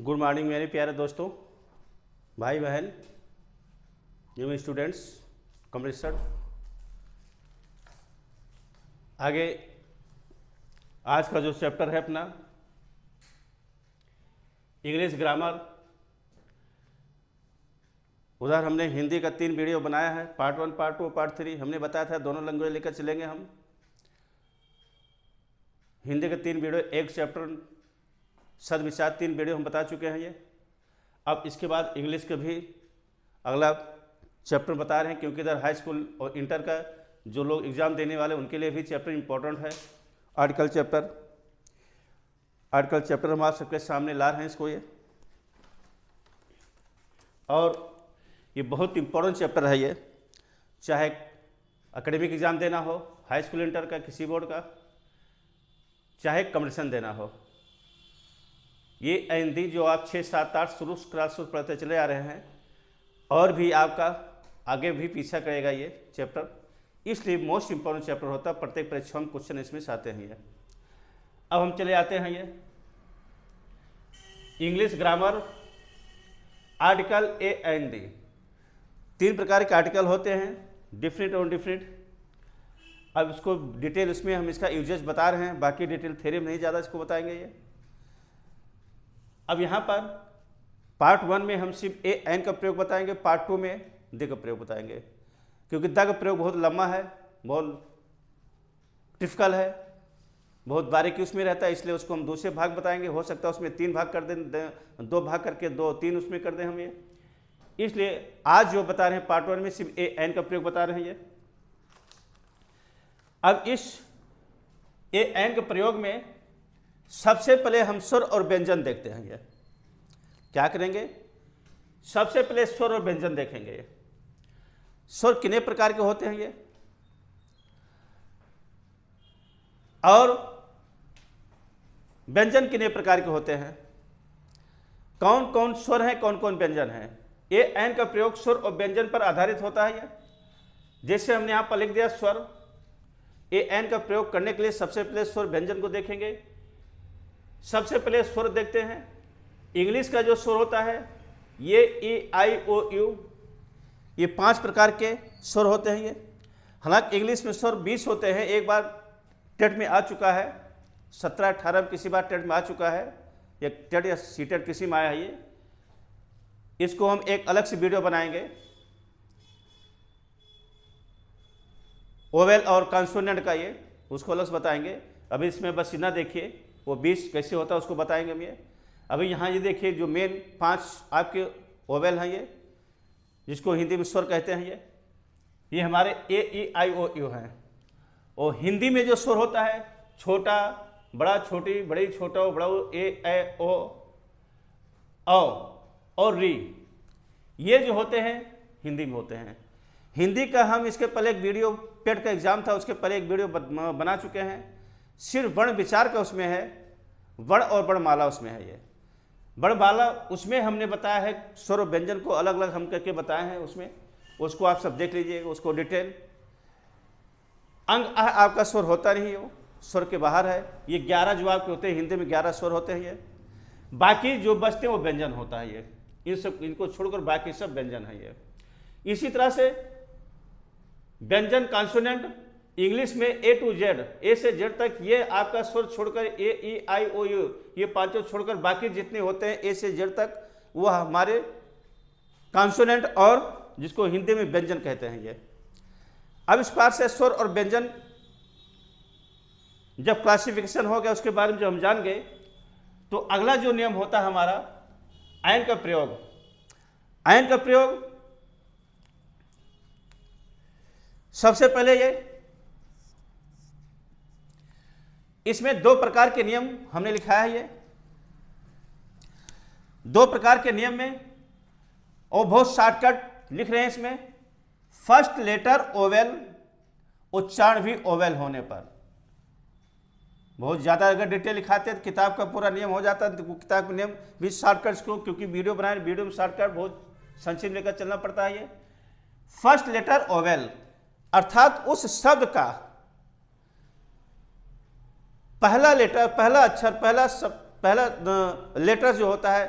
Good morning मेरे प्यारे दोस्तों, भाई बहन, न्यू स्टूडेंट्स, कॉमरेड। आगे आज का जो चैप्टर है अपना इंग्लिश ग्रामर, उधर हमने हिंदी का 3 वीडियो बनाया है, पार्ट 1, पार्ट 2, पार्ट 3। हमने बताया था दोनों लैंग्वेज लेकर चलेंगे हम। हिंदी के 3 वीडियो, एक चैप्टर सदविचार 3 वीडियो हम बता चुके हैं ये। अब इसके बाद इंग्लिश के भी अगला चैप्टर बता रहे हैं, क्योंकि इधर हाई स्कूल और इंटर का जो लोग एग्ज़ाम देने वाले उनके लिए भी चैप्टर इम्पोर्टेंट है। आर्टिकल चैप्टर हम आप सबके सामने ला रहे हैं इसको ये, और ये बहुत इम्पोर्टेंट चैप्टर है ये, चाहे एकेडमिक एग्ज़ाम देना हो, हाई स्कूल इंटर का, किसी बोर्ड का, चाहे कॉम्पिटिशन देना हो। ये हिंदी जो आप 6, 7, 8 शुरू क्लास से पढ़ते चले आ रहे हैं, और भी आपका आगे भी पीछा करेगा ये चैप्टर, इसलिए मोस्ट इम्पोर्टेंट चैप्टर होता है। प्रत्येक परीक्षा में क्वेश्चन इसमें से आते हैं ये। अब हम चले आते हैं ये English grammar, article A and D. 3 प्रकार के आर्टिकल होते हैं, डिफरेंट और डिफरेंट। अब इसको डिटेल इसमें हम इसका यूजेज बता रहे हैं, बाकी डिटेल थ्योरी में नहीं ज़्यादा इसको बताएंगे ये। अब यहाँ पर पार्ट 1 में हम सिर्फ ए एन का प्रयोग बताएंगे, पार्ट 2 में द का प्रयोग बताएंगे, क्योंकि द का प्रयोग बहुत लंबा है, बहुत टिपिकल है, बहुत बारीकी उसमें रहता है, इसलिए उसको हम दूसरे भाग बताएंगे। हो सकता है उसमें 3 भाग कर दें, 2 भाग करके 2-3 उसमें कर दें हम ये। इसलिए आज जो बता रहे हैं पार्ट 1 में सिर्फ ए एन का प्रयोग बता रहे हैं ये। अब इस ए एन के प्रयोग में सबसे पहले हम स्वर और व्यंजन देखते हैं ये। क्या करेंगे? सबसे पहले स्वर और व्यंजन देखेंगे ये। स्वर कितने प्रकार के होते हैं ये, और व्यंजन कितने प्रकार के होते हैं, कौन कौन स्वर हैं, कौन कौन व्यंजन हैं। ए एन का प्रयोग स्वर और व्यंजन पर आधारित होता है ये। जैसे हमने यहां पर लिख दिया स्वर, ए एन का प्रयोग करने के लिए सबसे पहले स्वर व्यंजन को देखेंगे। सबसे पहले स्वर देखते हैं। इंग्लिश का जो स्वर होता है ये ई आई ओ यू, ये 5 प्रकार के स्वर होते हैं ये। हालांकि इंग्लिश में स्वर 20 होते हैं, एक बार टेट में आ चुका है, 17-18 में किसी बार टेट में आ चुका है, या टेट या सी टेट किसी में आया है ये। इसको हम एक अलग से वीडियो बनाएंगे, ओवेल और कॉन्सोनेंट का ये, उसको अलग से बताएंगे। अभी इसमें बस इतना देखिए, वो 20 कैसे होता है उसको बताएंगे हम ये। अभी यहाँ ये देखिए जो मेन 5 आपके ओवेल हैं ये, जिसको हिंदी में स्वर कहते हैं ये हमारे ए ई आई ओ यू हैं। और हिंदी में जो स्वर होता है छोटा, बड़ा, छोटी, बड़ी, छोटा, बड़ा, ए ओ और री, ये जो होते हैं हिंदी में होते हैं। हिंदी का हम इसके पहले एक वीडियो, टेट का एग्जाम था उसके पहले एक वीडियो बना चुके हैं, सिर्फ वर्ण विचार का उसमें है, वर्ण और वर्णमाला उसमें है ये। वर्णमाला उसमें हमने बताया है, स्वर और व्यंजन को अलग अलग हम करके बताए हैं उसमें, उसको आप सब देख लीजिएगा, उसको डिटेल। अंग आपका स्वर होता नहीं हो, स्वर के बाहर है। ये 11 जो आपके होते हैं हिंदी में 11 स्वर होते हैं ये, बाकी जो बचते हैं वो व्यंजन होता है ये। इनको छोड़कर बाकी सब व्यंजन है ये। इसी तरह से व्यंजन कॉन्सोनेंट इंग्लिश में ए टू जेड, ए से जेड तक, ये आपका स्वर छोड़कर ए ई आई ओ यू, ये 5 छोड़कर बाकी जितने होते हैं ए से जेड तक, वह हमारे कॉन्सोनेंट और जिसको हिंदी में व्यंजन कहते हैं ये। अब इस पार से स्वर और व्यंजन जब क्लासिफिकेशन हो गया, उसके बारे में जब हम जान गए, तो अगला जो नियम होता है हमारा आयन का प्रयोग। आयन का प्रयोग सबसे पहले ये, इसमें 2 प्रकार के नियम हमने लिखा है ये। 2 प्रकार के नियम में, और बहुत शॉर्टकट लिख रहे हैं इसमें। फर्स्ट लेटर ओवेल, उच्चारण भी ओवेल होने पर। बहुत ज़्यादा अगर डिटेल लिखाते हैं तो किताब का पूरा नियम हो जाता है, तो किताब का नियम भी शॉर्टकट को, क्योंकि वीडियो बनाए, वीडियो में शॉर्टकट बहुत संक्षिप्त लेकर चलना पड़ता है ये। फर्स्ट लेटर ओवेल अर्थात उस शब्द का पहला लेटर, पहला अक्षर, पहला लेटर जो होता है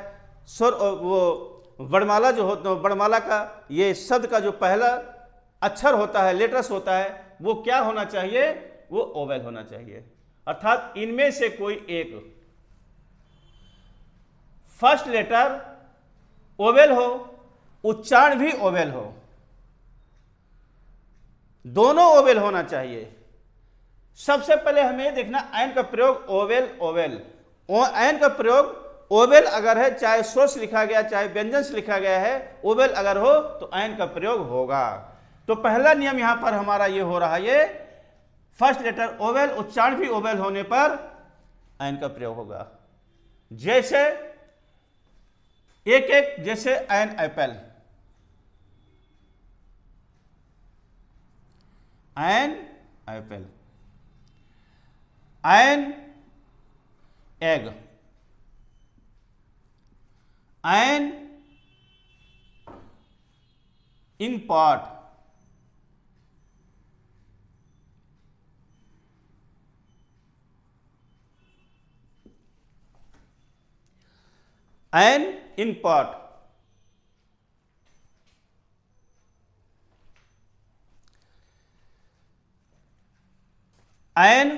स्वर वो वर्णमाला जो होता है, वर्णमाला का ये शब्द का जो पहला अक्षर होता है, लेटर्स होता है, वो क्या होना चाहिए, वो ओवेल होना चाहिए। अर्थात इनमें से कोई एक फर्स्ट लेटर ओवेल हो, उच्चारण भी ओवेल हो, दोनों ओवेल होना चाहिए। सबसे पहले हमें देखना एन का प्रयोग ओवेल ओवेल, एन का प्रयोग ओवेल अगर है, चाहे स्वर से लिखा गया चाहे व्यंजन से लिखा गया है, ओवेल अगर हो तो एन का प्रयोग होगा। तो पहला नियम यहां पर हमारा ये हो रहा है, ये फर्स्ट लेटर ओवेल, उच्चारण भी ओवेल होने पर एन का प्रयोग होगा। जैसे एक एक, जैसे an apple, an apple, an egg, an ink pot, an ink pot, an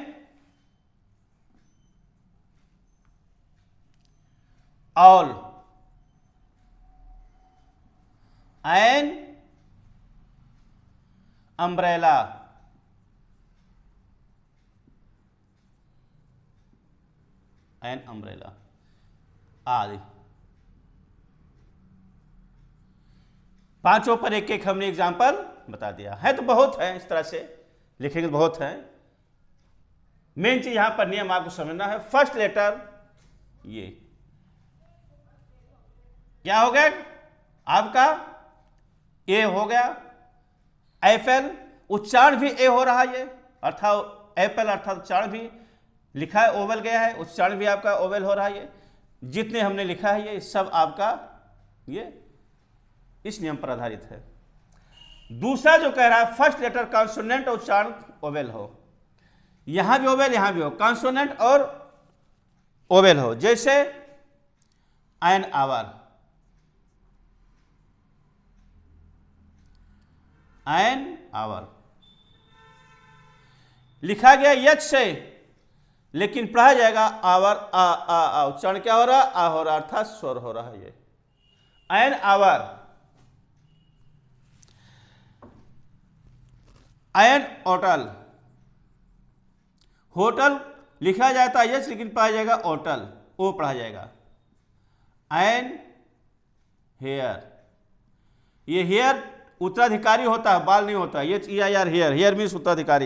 owl, an umbrella, an umbrella आदि। पांचों पर एक एक हमने एग्जाम्पल बता दिया है। तो बहुत है, इस तरह से लिखेंगे तो बहुत है। मेन चीज यहां पर नियम आपको समझना है। फर्स्ट लेटर ये क्या हो गया आपका, ए हो गया। एप्पल, उच्चारण भी ए हो रहा है, ये अर्थात एप्पल अर्थात उच्चारण भी लिखा है ओवेल गया है, उच्चारण भी आपका ओवेल हो रहा है। ये जितने हमने लिखा है ये सब आपका ये इस नियम पर आधारित है। दूसरा जो कह रहा है फर्स्ट लेटर कॉन्सोनेंट और उच्चारण ओवेल हो, यहां भी ओवेल यहां भी हो, कॉन्सोनेंट और ओवेल हो। जैसे एन आवर, एन आवर लिखा गया यच से, लेकिन पढ़ा जाएगा आवर, आ उच्चारण क्या हो रहा, आ हो रहा, अर्थात स्वर हो रहा है। ये an hour, an hotel, hotel लिखा जाता है यस, लेकिन पढ़ा जाएगा होटल, ओ पढ़ा जाएगा। एन हेयर, ये हेयर उत्तराधिकारी होता है, बाल नहीं होता। ये EIR हेयर, हेयर मीन्स उत्तराधिकारी।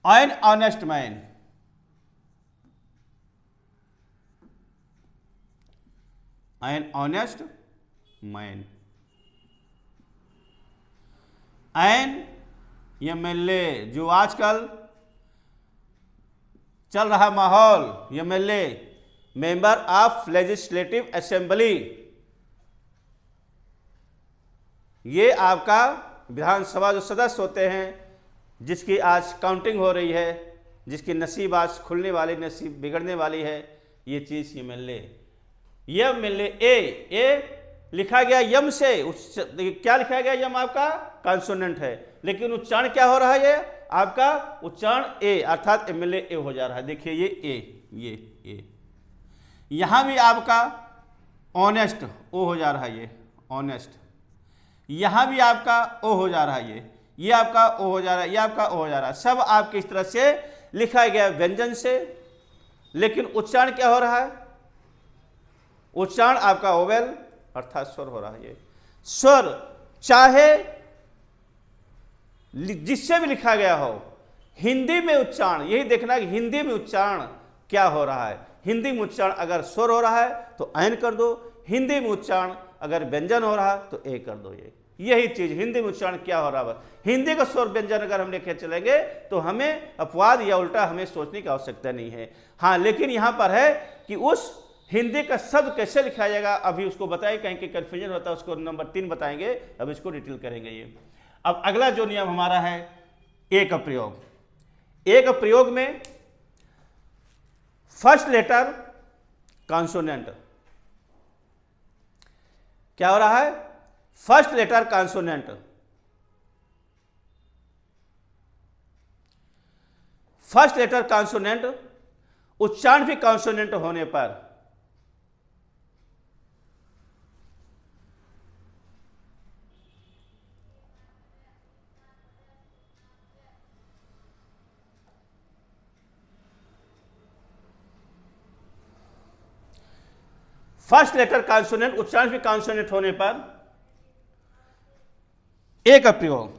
An honest man, an honest man. An MLA, जो आजकल चल रहा माहौल, MLA member of legislative assembly, ये आपका विधानसभा जो सदस्य होते हैं, जिसकी आज काउंटिंग हो रही है, जिसकी नसीब आज खुलने वाली, नसीब बिगड़ने वाली है, ये चीज MLA। ए लिखा गया यम से, क्या लिखा गया यम आपका कॉन्सोनेंट है, लेकिन उच्चारण क्या हो रहा है, ये आपका उच्चारण ए, अर्थात MLA ए हो जा रहा है। देखिए ये ए, यहां भी आपका ऑनेस्ट ओ हो जा रहा है, ये ऑनेस्ट, यहां भी आपका ओ हो जा रहा है, ये आपका ओ हो जा रहा है, ये आपका ओ हो जा रहा है। सब आपके इस तरह से लिखा गया व्यंजन से, लेकिन उच्चारण क्या हो रहा है, उच्चारण आपका ओवेल अर्थात स्वर हो रहा है। ये स्वर चाहे जिससे भी लिखा गया हो, हिंदी में उच्चारण, यही देखना कि हिंदी में उच्चारण क्या हो रहा है। हिंदी में उच्चारण अगर स्वर हो रहा है तो एन कर दो, हिंदी में उच्चारण अगर व्यंजन हो रहा है तो ए कर दो। यही चीज हिंदी में उच्चारण क्या हो रहा है। हिंदी का स्वर व्यंजन अगर हम लेके चलेंगे तो हमें अपवाद या उल्टा हमें सोचने की आवश्यकता नहीं है। हाँ, लेकिन यहां पर है कि उस हिंदी का शब्द कैसे लिखा जाएगा, अभी उसको बताइए, कहीं के कंफ्यूजन होता है, उसको नंबर 3 बताएंगे, अब इसको डिटेल करेंगे ये। अब अगला जो नियम हमारा है ए का प्रयोग। ए का प्रयोग में फर्स्ट लेटर कॉन्सोनेंट। क्या हो रहा है? First letter consonant. First letter consonant उच्चारण भी कॉन्सोनेंट होने पर फर्स्ट लेटर कॉन्सोनेंट उच्चारण भी कॉन्सोनेंट होने पर एक प्रयोग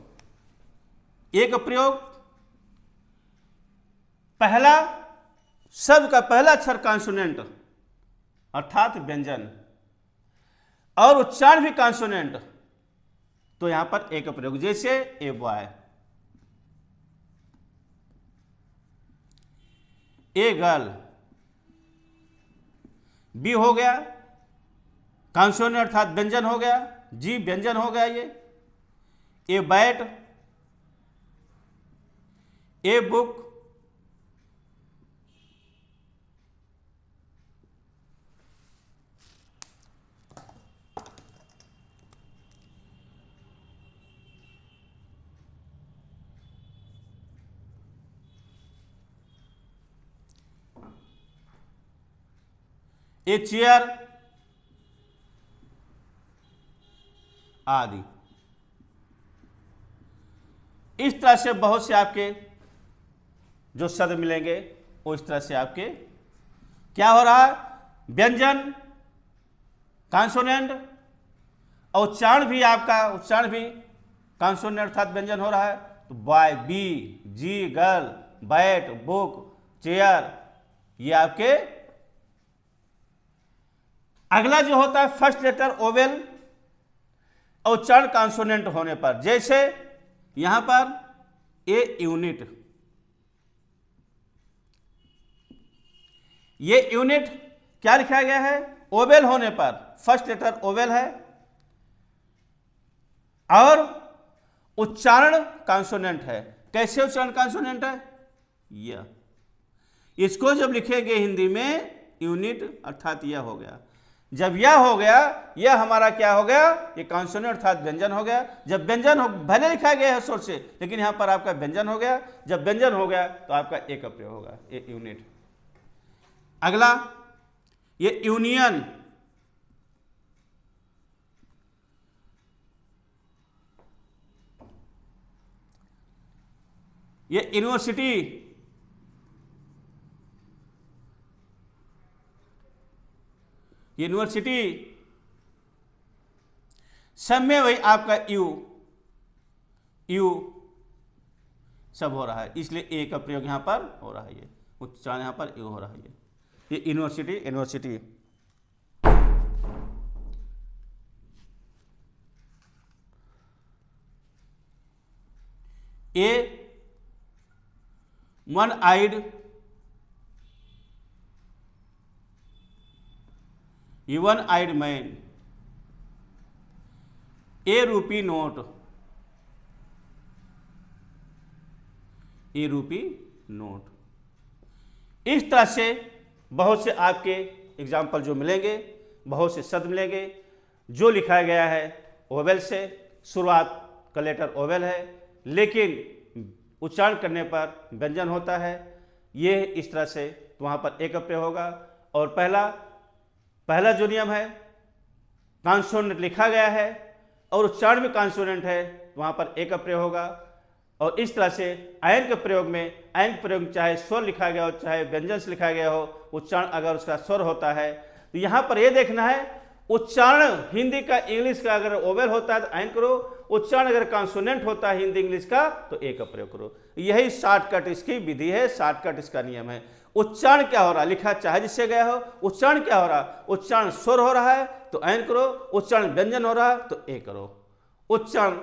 पहला शब्द का पहला अक्षर कॉन्सोनेंट अर्थात व्यंजन और उच्चारण भी कॉन्सोनेंट, तो यहां पर एक प्रयोग, जैसे a boy, a girl, B हो गया कॉन्सोनेंट अर्थात व्यंजन हो गया, जी व्यंजन हो गया ये, a bat, a book, a chair आदि। इस तरह से बहुत से आपके जो शब्द मिलेंगे वो इस तरह से आपके क्या हो रहा है, व्यंजन कॉन्सोनेंट और उच्चारण भी आपका उच्चारण भी कॉन्सोनेंट अर्थात व्यंजन हो रहा है। तो बॉय, बी, जी गर्ल, बैट, बुक, चेयर, ये आपके। अगला जो होता है फर्स्ट लेटर ओवेल और उच्चारण कॉन्सोनेंट होने पर, जैसे यहां पर ए यूनिट, ये यूनिट क्या लिखा गया है, ओवेल होने पर, फर्स्ट लेटर ओवेल है और उच्चारण कॉन्सोनेंट है। कैसे उच्चारण कॉन्सोनेंट है? यह, इसको जब लिखेंगे हिंदी में यूनिट अर्थात यह हो गया। जब यह हो गया, यह हमारा क्या हो गया, ये कॉन्सोनेंट अर्थात व्यंजन हो गया। जब व्यंजन हो, भले लिखा गया है स्वर से, लेकिन यहां पर आपका व्यंजन हो गया। जब व्यंजन हो गया तो आपका एक प्रयोग होगा, ए यूनिट। अगला ये यूनियन, ये यूनिवर्सिटी, यूनिवर्सिटी, सब में वही आपका यू सब हो रहा है, इसलिए ए का प्रयोग यहां पर हो रहा है, ये उच्चारण यहां पर यू हो रहा है। ये university, university. A one eyed, one eyed man, a rupee note, A rupee note. इस तरह से बहुत से आपके एग्जाम्पल जो मिलेंगे, बहुत से शब्द मिलेंगे जो लिखा गया है ओवेल से, शुरुआत का लेटर ओवेल है लेकिन उच्चारण करने पर व्यंजन होता है। ये इस तरह से तो वहाँ पर एक प्रयोग होगा। और पहला जो नियम है, कॉन्सोनेंट लिखा गया है और उच्चारण भी कॉन्सोनेंट है, वहाँ पर एक प्रयोग होगा। और इस तरह से आयन के प्रयोग में, आयन प्रयोग चाहे स्वर लिखा गया हो चाहे व्यंजन से लिखा गया हो, उच्चारण अगर उसका स्वर होता है तो यहाँ पर यह देखना है उच्चारण हिंदी का इंग्लिश का अगर ओवेल होता है तो आयन करो, उच्चारण अगर कॉन्सोनेंट होता है हिंदी इंग्लिश का तो एक का प्रयोग करो। यही शॉर्टकट इसकी विधि है, शॉर्टकट इसका नियम है। उच्चारण क्या हो रहा, लिखा चाहे जिससे गया हो, उच्चारण क्या हो रहा, उच्चारण स्वर हो रहा है तो आयन करो, उच्चारण व्यंजन हो रहा है तो ए करो, उच्चारण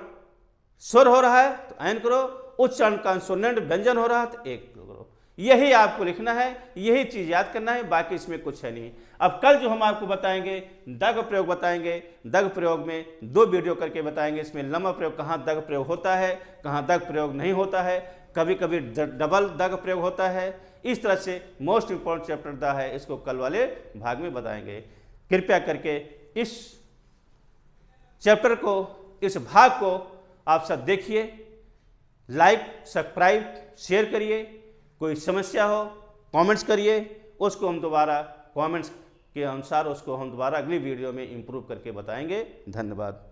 स्वर हो रहा है तो आयन करो, उच्चारण कॉन्सोनेंट व्यंजन हो रहा है तो एक करो। यही आपको लिखना है, यही चीज याद करना है, बाकी इसमें कुछ है नहीं। अब कल जो हम आपको बताएंगे दग प्रयोग बताएंगे, दग प्रयोग में 2 वीडियो करके बताएंगे। इसमें लम्ब प्रयोग, कहाँ दग प्रयोग होता है, कहाँ दग प्रयोग नहीं होता है, कभी कभी डबल द का प्रयोग होता है। इस तरह से मोस्ट इंपॉर्टेंट चैप्टर द है, इसको कल वाले भाग में बताएंगे। कृपया करके इस चैप्टर को, इस भाग को आप सब देखिए, लाइक सब्सक्राइब शेयर करिए। कोई समस्या हो कमेंट्स करिए, उसको हम दोबारा कमेंट्स के अनुसार उसको हम दोबारा अगली वीडियो में इम्प्रूव करके बताएंगे। धन्यवाद।